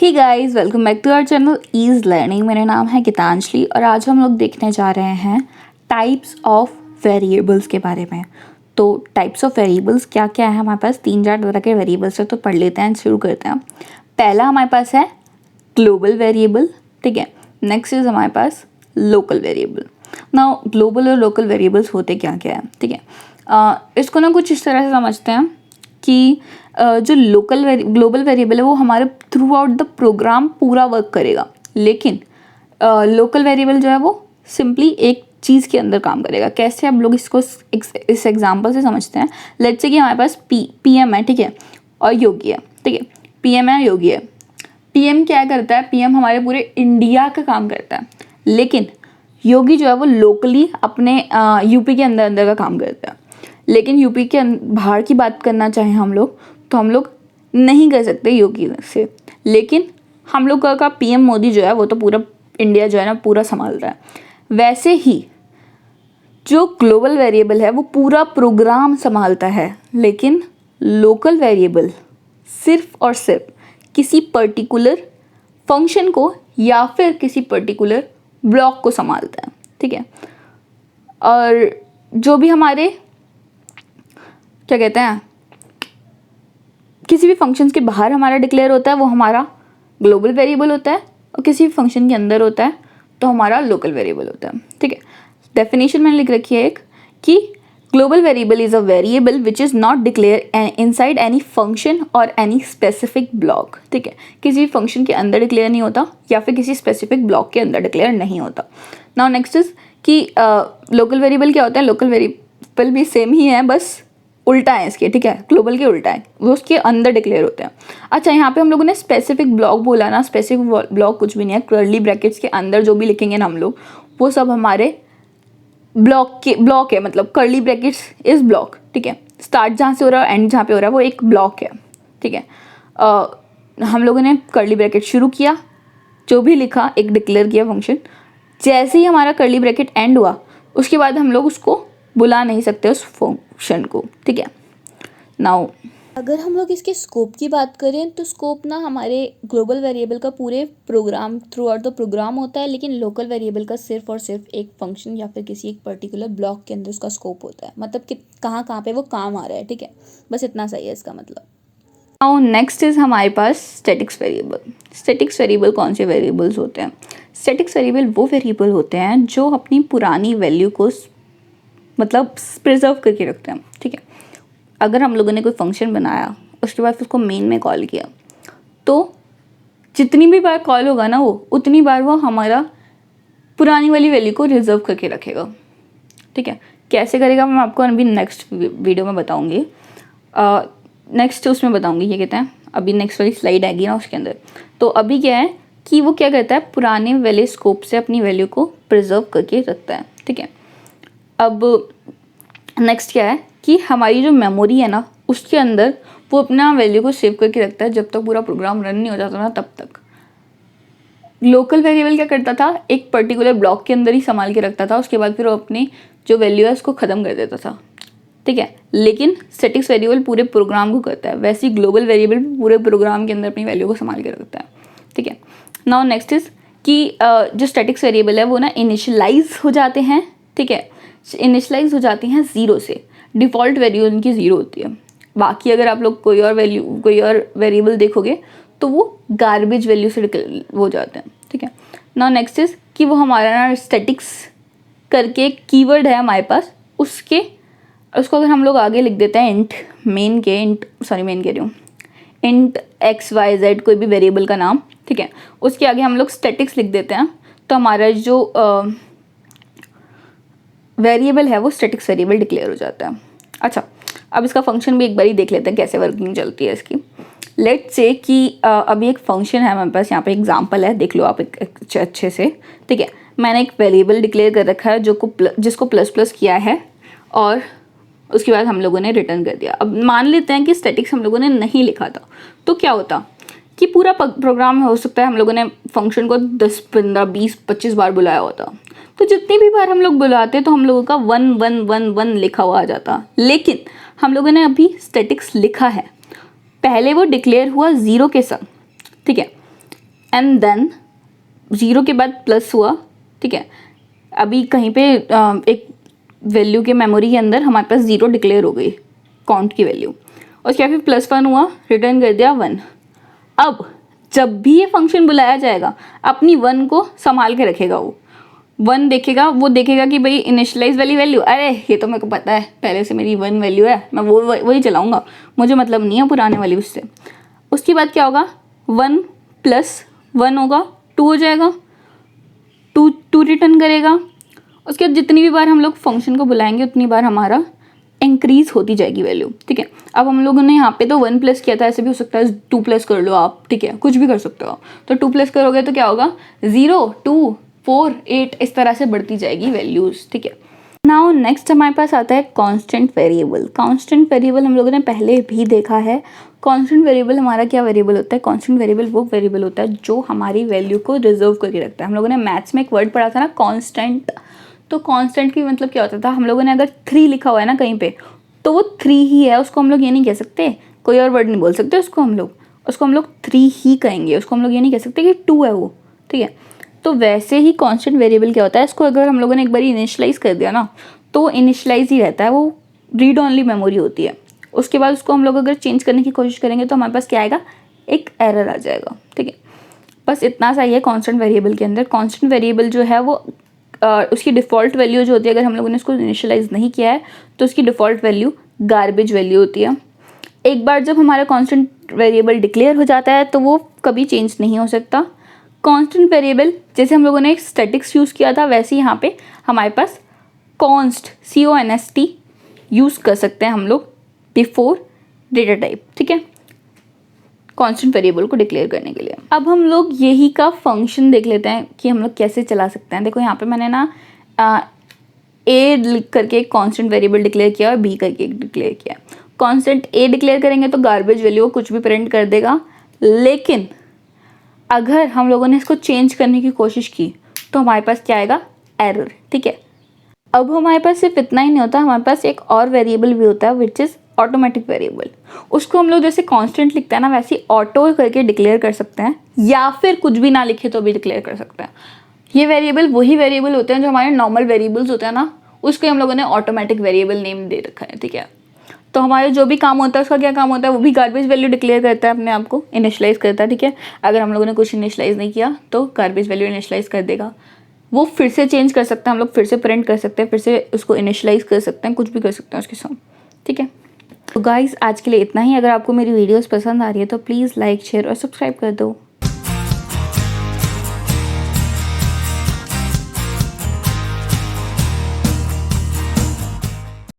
Hey guys, welcome back to our channel ease learning. मेरा नाम है गीतांजलि और आज हम लोग देखने जा रहे हैं टाइप्स ऑफ वेरिएबल्स के बारे में। तो टाइप्स ऑफ वेरिएबल्स क्या क्या है हमारे पास? 3-4 तरह के वेरिएबल्स है, तो पढ़ लेते हैं, शुरू करते हैं। पहला हमारे पास है ग्लोबल वेरिएबल, ठीक है। नेक्स्ट इज हमारे पास लोकल वेरिएबल। नाउ ग्लोबल और लोकल वेरिएबल्स होते क्या क्या है, ठीक है। इसको ना कुछ इस तरह से समझते हैं कि जो ग्लोबल वेरिएबल है वो हमारे थ्रू आउट द प्रोग्राम पूरा वर्क करेगा, लेकिन लोकल वेरिएबल जो है वो सिंपली एक चीज़ के अंदर काम करेगा। कैसे आप लोग इसको इस एग्जांपल से समझते हैं। लेट्स से कि हमारे पास पीएम है, ठीक है, और योगी है, ठीक है। पीएम है, योगी है। पीएम क्या करता है? पीएम हमारे पूरे इंडिया का काम करता है, लेकिन योगी जो है वो लोकली अपने यूपी के अंदर का काम करता है। लेकिन यूपी के बाहर की बात करना चाहें हम लोग, तो हम लोग नहीं कर सकते योगी से। लेकिन हम लोग का पीएम मोदी जो है वो तो पूरा इंडिया जो है ना पूरा संभाल रहा है। वैसे ही जो ग्लोबल वेरिएबल है वो पूरा प्रोग्राम संभालता है, लेकिन लोकल वेरिएबल सिर्फ और सिर्फ किसी पर्टिकुलर फंक्शन को या फिर किसी पर्टिकुलर ब्लॉक को संभालता है, ठीक है। और जो भी हमारे क्या कहते हैं, किसी भी फंक्शंस के बाहर हमारा डिक्लेयर होता है वो हमारा ग्लोबल वेरिएबल होता है, और किसी भी फंक्शन के अंदर होता है तो हमारा लोकल वेरिएबल होता है, ठीक है। डेफिनेशन मैंने लिख रखी है एक कि global variable is a variable which is not declare inside any function और एनी स्पेसिफिक ब्लॉक, ठीक है। किसी फंक्शन के अंदर डिक्लेयर नहीं होता या फिर किसी स्पेसिफिक ब्लॉक के अंदर डिक्लेयर नहीं होता। नाउ नेक्स्ट इज कि लोकल वेरिएबल क्या होता है। लोकल वेरिएबल भी सेम ही है, बस उल्टा है इसके, ठीक है। ग्लोबल के उल्टा है, वो उसके अंदर डिक्लेयर होते हैं। अच्छा, यहाँ पे हम लोगों ने स्पेसिफिक ब्लॉक बोला ना, स्पेसिफिक ब्लॉक कुछ भी नहीं है। कर्ली ब्रैकेट्स के अंदर जो भी लिखेंगे ना हम लोग, वो सब हमारे ब्लॉक है, मतलब कर्ली ब्रैकेट्स इज ब्लॉक, ठीक है। स्टार्ट जहाँ से हो रहा है, एंड जहाँ पे हो रहा है, वो एक ब्लॉक है, ठीक है। हम लोगों ने कर्ली ब्रैकेट शुरू किया, जो भी लिखा एक डिक्लेयर किया फंक्शन। जैसे ही हमारा कर्ली ब्रैकेट एंड हुआ, उसके बाद हम लोग उसको बुला नहीं सकते उस फंक्शन को, ठीक है। नाउ अगर हम लोग इसके स्कोप की बात करें तो स्कोप ना हमारे ग्लोबल वेरिएबल का पूरे program throughout the program होता है, लेकिन लोकल वेरिएबल का सिर्फ और सिर्फ एक फंक्शन या फिर किसी एक पर्टिकुलर ब्लॉक के अंदर उसका स्कोप होता है, मतलब कि कहाँ कहाँ पे वो काम आ रहा है, ठीक है। बस इतना सही है इसका मतलब। नाउ नेक्स्ट इज हमारे पास स्टैटिक्स वेरिएबल। स्टैटिक्स वेरिएबल कौन से वेरिएबल्स होते हैं? स्टैटिक्स वेरिएबल वो वेरिएबल होते हैं जो अपनी पुरानी वैल्यू को मतलब प्रिजर्व करके रखते हैं, ठीक है। अगर हम लोगों ने कोई फंक्शन बनाया, उसके बाद उसको मेन में कॉल किया, तो जितनी भी बार कॉल होगा ना, वो उतनी बार वो हमारा पुरानी वाली वैल्यू को रिजर्व करके रखेगा, ठीक है। कैसे करेगा मैं आपको अभी नेक्स्ट वीडियो में बताऊंगी, नेक्स्ट उसमें बताऊंगी। ये कहते हैं अभी नेक्स्ट वाली स्लाइड आएगी ना उसके अंदर। तो अभी क्या है कि वो क्या करता है, पुराने वाले स्कोप से अपनी वैल्यू को प्रिजर्व करके रखता है, ठीक है। अब नेक्स्ट क्या है कि हमारी जो मेमोरी है ना, उसके अंदर वो अपना वैल्यू को सेव करके रखता है जब तक पूरा प्रोग्राम रन नहीं हो जाता ना, तब तक। लोकल वेरिएबल क्या करता था, एक पर्टिकुलर ब्लॉक के अंदर ही संभाल के रखता था, उसके बाद फिर वो अपनी जो वैल्यू है उसको ख़त्म कर देता था, ठीक है। लेकिन स्टैटिक्स वेरिएबल पूरे प्रोग्राम को करता है, वैसे ही ग्लोबल वेरिएबल पूरे प्रोग्राम के अंदर अपनी वैल्यू को संभाल के रखता है, ठीक है। नाउ नेक्स्ट इज कि जो स्टैटिक्स वेरिएबल है वो ना इनिशियलाइज हो जाते हैं, ठीक है। इनिशियलाइज हो जाती हैं 0 से। डिफ़ॉल्ट वैल्यू उनकी 0 होती है। बाकी अगर आप लोग कोई और वेरिएबल देखोगे तो वो गार्बेज वैल्यू से हो जाते हैं, ठीक है। नाउ नेक्स्ट इज कि वो हमारा ना स्टैटिक्स करके एक कीवर्ड है हमारे पास, उसको अगर हम लोग आगे लिख देते हैं मेन कह रही हूँ, इंट XYZ कोई भी वेरिएबल का नाम, ठीक है, उसके आगे हम लोग स्टैटिक्स लिख देते हैं, तो हमारा जो वेरिएबल है वो स्टैटिक्स वेरिएबल डिक्लेयर हो जाता है। अच्छा, अब इसका फंक्शन भी एक बार ही देख लेते हैं कैसे वर्किंग चलती है इसकी। लेट्स से कि अभी एक फंक्शन है हमारे पास, यहाँ पे एग्जांपल है, देख लो आप एक अच्छे से, ठीक है। मैंने एक वेरिएबल डिक्लेयर कर रखा है जिसको प्लस किया है, और उसके बाद हम लोगों ने रिटर्न कर दिया। अब मान लेते हैं कि स्टैटिक्स हम लोगों ने नहीं लिखा था, तो क्या होता कि पूरा प्रोग्राम हो सकता है हम लोगों ने फंक्शन को 10, 15, 20, 25 बार बुलाया होता, तो जितनी भी बार हम लोग बुलाते तो हम लोगों का 1 लिखा हुआ आ जाता। लेकिन हम लोगों ने अभी स्टैटिक्स लिखा है, पहले वो डिक्लेयर हुआ 0 के संग, ठीक है। एंड देन 0 के बाद प्लस हुआ, ठीक है। अभी कहीं पे एक वैल्यू के मेमोरी के अंदर हमारे पास 0 डिक्लेयर हो गई काउंट की वैल्यू, उसके बाद फिर +1 हुआ, रिटर्न कर दिया 1। अब जब भी ये फंक्शन बुलाया जाएगा अपनी 1 को संभाल के रखेगा, वो 1 देखेगा, वो देखेगा कि भाई इनिशियलाइज वाली वैल्यू, अरे ये तो मेरे को पता है पहले से मेरी 1 वैल्यू है, मैं वही चलाऊंगा, मुझे मतलब नहीं है पुराने वाली उससे। उसके बाद क्या होगा, 1 + 1 होगा, 2 हो जाएगा, 2 रिटर्न करेगा। उसके बाद जितनी भी बार हम लोग फंक्शन को बुलाएंगे उतनी बार हमारा इंक्रीज होती जाएगी वैल्यू, ठीक है। अब हम लोगों ने यहाँ पे तो 1 प्लस किया था, ऐसे भी हो सकता है 2 प्लस कर लो आप, ठीक है, कुछ भी कर सकते हो। तो 2 प्लस करोगे तो क्या होगा, 0 2 4 8 इस तरह से बढ़ती जाएगी वैल्यूज़, ठीक है। नाउ नेक्स्ट हमारे पास आता है कांस्टेंट वेरिएबल। कांस्टेंट वेरिएबल हम लोगों ने पहले भी देखा है। कांस्टेंट वेरिएबल हमारा क्या वेरिएबल होता है, कांस्टेंट वेरिएबल वो वेरिएबल होता है जो हमारी वैल्यू को रिजर्व करके रखता है। हम लोगों ने मैथ्स में एक वर्ड पढ़ा था ना, कांस्टेंट। तो कांस्टेंट की मतलब क्या होता था, हम लोगों ने अगर 3 लिखा हुआ है ना कहीं पे, तो वो 3 ही है, उसको हम लोग ये नहीं कह सकते, कोई और वर्ड नहीं बोल सकते उसको हम लोग 3 ही कहेंगे, उसको हम लोग ये नहीं कह सकते कि 2 है वो, ठीक है। तो वैसे ही कांस्टेंट वेरिएबल क्या होता है, इसको अगर हम लोगों ने एक बार इनिशियलाइज कर दिया ना, तो इनिशियलाइज ही रहता है, वो रीड ऑनली मेमोरी होती है। उसके बाद उसको हम लोग अगर चेंज करने की कोशिश करेंगे तो हमारे पास क्या आएगा, एक एरर आ जाएगा, ठीक है। बस इतना सा ही है कांस्टेंट वेरिएबल के अंदर। कांस्टेंट वेरिएबल जो है वो उसकी डिफ़ॉल्ट वैल्यू जो होती है, अगर हम लोगों ने उसको इनिशियलाइज नहीं किया है तो उसकी डिफ़ॉल्ट वैल्यू गार्बेज वैल्यू होती है। एक बार जब हमारा कांस्टेंट वेरिएबल डिक्लेयर हो जाता है तो वो कभी चेंज नहीं हो सकता। कांस्टेंट वेरिएबल जैसे हम लोगों ने स्टैटिक्स यूज़ किया था, वैसे ही यहाँ पे हमारे पास कॉन्स्ट CONST यूज़ कर सकते हैं हम लोग बिफोर डेटा टाइप, ठीक है, कांस्टेंट वेरिएबल को डिक्लेयर करने के लिए। अब हम लोग यही का फंक्शन देख लेते हैं कि हम लोग कैसे चला सकते हैं। देखो यहाँ पे मैंने ना A लिख करके एक कांस्टेंट वेरिएबल डिक्लेयर किया और B करके एक डिक्लेयर किया। कांस्टेंट A डिक्लेयर करेंगे तो गार्बेज वैल्यू कुछ भी प्रिंट कर देगा, लेकिन अगर हम लोगों ने इसको चेंज करने की कोशिश की तो हमारे पास क्या आएगा, एरर, ठीक है। अब हमारे पास सिर्फ इतना ही नहीं होता, हमारे पास एक और वेरिएबल भी होता है विच इज़ ऑटोमेटिक वेरिएबल। उसको हम लोग जैसे कांस्टेंट लिखते हैं ना, वैसे ही ऑटो करके डिक्लेयर कर सकते हैं, या फिर कुछ भी ना लिखे तो भी डिक्लेयर कर सकते हैं। ये वेरिएबल वही वेरिएबल होते हैं जो हमारे नॉर्मल वेरिएबल्स होते हैं ना, उसको हम लोगों ने ऑटोमेटिक वेरिएबल नेम दे रखा है, ठीक है। तो हमारा जो भी काम होता है उसका क्या काम होता है, वो भी गार्बेज वैल्यू डिक्लेयर करता है, अपने आप को इनिशियलाइज करता है, ठीक है। अगर हम लोगों ने कुछ इनिशियलाइज नहीं किया तो गार्बेज वैल्यू इनिशियलाइज कर देगा। वो फिर से चेंज कर सकते हैं, हम लोग फिर से प्रिंट कर सकते हैं, फिर से उसको इनिशियलाइज कर सकते हैं, कुछ भी कर सकते हैं उसके साथ, ठीक है। तो गाइस आज के लिए इतना ही। अगर आपको मेरी वीडियोस पसंद आ रही है तो प्लीज़ लाइक, शेयर और सब्सक्राइब कर दो।